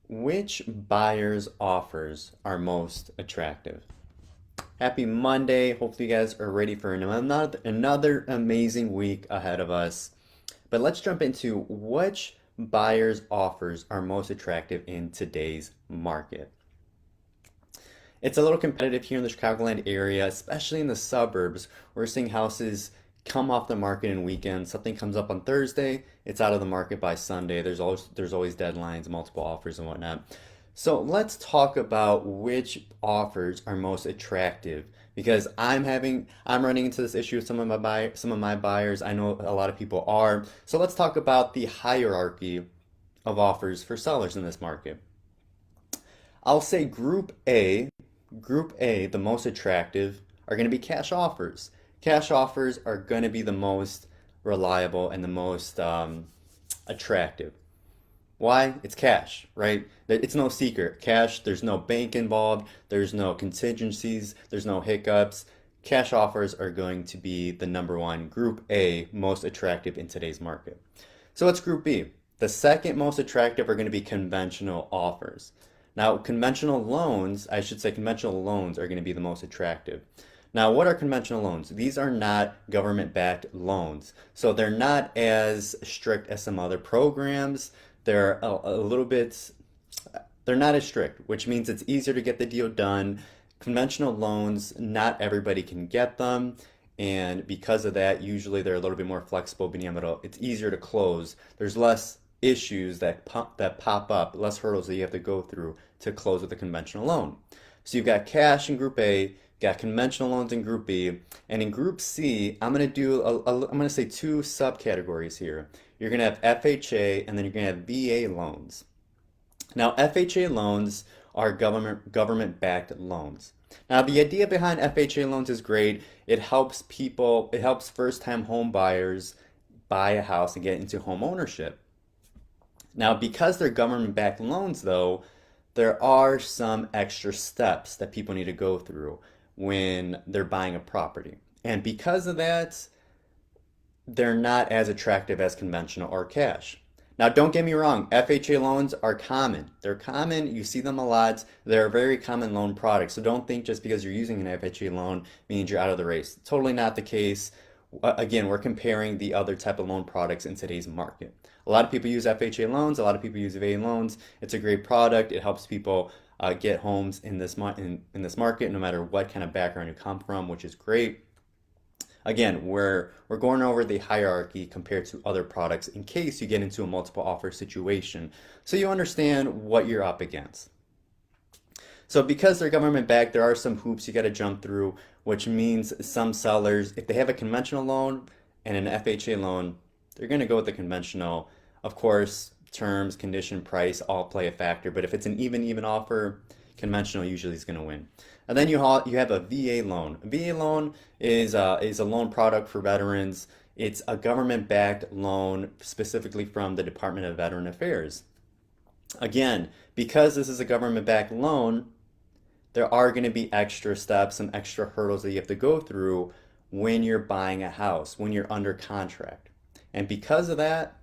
Which buyer's offers are most attractive? Happy Monday. Hopefully, you guys are ready for another amazing week ahead of us. But let's jump into which buyer's offers are most attractive in today's market. It's a little competitive here in the Chicagoland area, especially in the suburbs. We're seeing houses come off the market in weekends. Something comes up on Thursday, it's out of the market by Sunday. There's always deadlines, multiple offers and whatnot. So let's talk about which offers are most attractive because I'm running into this issue with some of my buyers. I know a lot of people are. So let's talk about the hierarchy of offers for sellers in this market. I'll say Group A, the most attractive, are going to be cash offers. Cash offers are going to be the most reliable and the most attractive. Why? It's cash, right? It's no secret. Cash, there's no bank involved, there's no contingencies, there's no hiccups. Cash offers are going to be the number one, Group A, most attractive in today's market. So what's Group B? The second most attractive are going to be conventional offers. Now, conventional loans are going to be the most attractive. Now, what are conventional loans? These are not government-backed loans. So they're not as strict as some other programs. They're a little bit, they're not as strict, which means it's easier to get the deal done. Conventional loans, not everybody can get them. And because of that, usually they're a little bit more flexible, being able to, it's easier to close. There's less issues that pop up, less hurdles that you have to go through to close with a conventional loan. So you've got cash in Group A, got conventional loans in Group B, and in Group C, I'm gonna say two subcategories here. You're gonna have FHA and then you're gonna have VA loans. Now, FHA loans are government-backed loans. Now, the idea behind FHA loans is great. It helps first-time home buyers buy a house and get into home ownership. Now, because they're government-backed loans, though, there are some extra steps that people need to go through when they're buying a property. And because of that, they're not as attractive as conventional or cash. Now, don't get me wrong, FHA loans are common. They're common, you see them a lot. They're a very common loan product. So don't think just because you're using an FHA loan means you're out of the race. Totally not the case. Again, we're comparing the other type of loan products in today's market. A lot of people use FHA loans, a lot of people use VA loans. It's a great product. It helps people get homes in this market, no matter what kind of background you come from, which is great. Again, we're going over the hierarchy compared to other products in case you get into a multiple offer situation, so you understand what you're up against. So because they're government backed, there are some hoops you got to jump through, which means some sellers, if they have a conventional loan and an FHA loan, they're going to go with the conventional. Of course, terms, condition, price all play a factor, but if it's an even offer, conventional usually is going to win. And then you have a VA loan. A VA loan is a loan product for veterans. It's a government-backed loan specifically from the Department of Veteran Affairs. Again, because this is a government-backed loan, there are going to be extra steps, some extra hurdles that you have to go through when you're buying a house, when you're under contract. And because of that,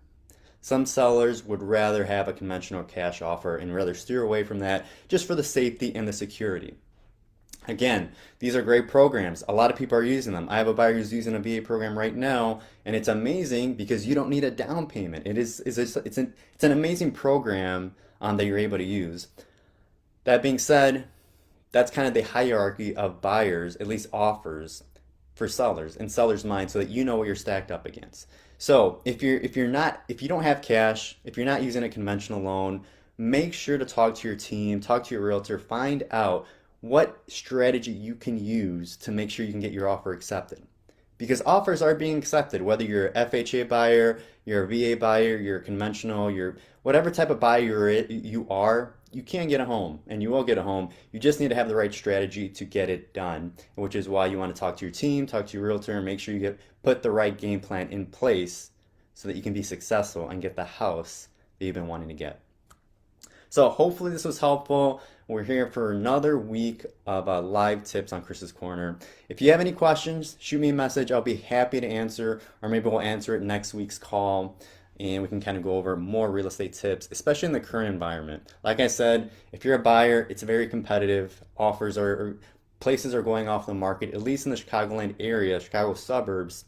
some sellers would rather have a conventional cash offer and rather steer away from that just for the safety and the security. Again, these are great programs. A lot of people are using them. I have a buyer who's using a VA program right now, and it's amazing because you don't need a down payment. It's an amazing program that you're able to use. That being said, that's kind of the hierarchy of buyers, at least offers for sellers in sellers' mind, so that you know what you're stacked up against. So if you don't have cash, if you're not using a conventional loan, make sure to talk to your team, talk to your realtor, find out what strategy you can use to make sure you can get your offer accepted. Because offers are being accepted, whether you're an FHA buyer, you're a VA buyer, you're a conventional, you're whatever type of buyer you are, you can get a home and you will get a home. You just need to have the right strategy to get it done, which is why you want to talk to your team, talk to your realtor, and make sure you put the right game plan in place so that you can be successful and get the house that you've been wanting to get. So hopefully this was helpful. We're here for another week of live tips on Chris's Corner. If you have any questions, shoot me a message. I'll be happy to answer, or maybe we'll answer it next week's call. and we can kind of go over more real estate tips, especially in the current environment. Like I said, if you're a buyer, it's very competitive. Places are going off the market, at least in the Chicagoland area, Chicago suburbs,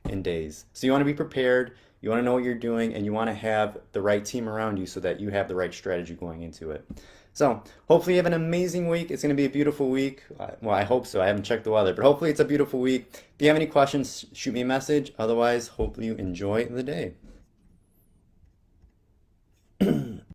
in days. So you want to be prepared, you want to know what you're doing, and you want to have the right team around you so that you have the right strategy going into it. So hopefully you have an amazing week. It's going to be a beautiful week. Well, I hope so. I haven't checked the weather, but hopefully it's a beautiful week. If you have any questions, shoot me a message. Otherwise, hopefully you enjoy the day.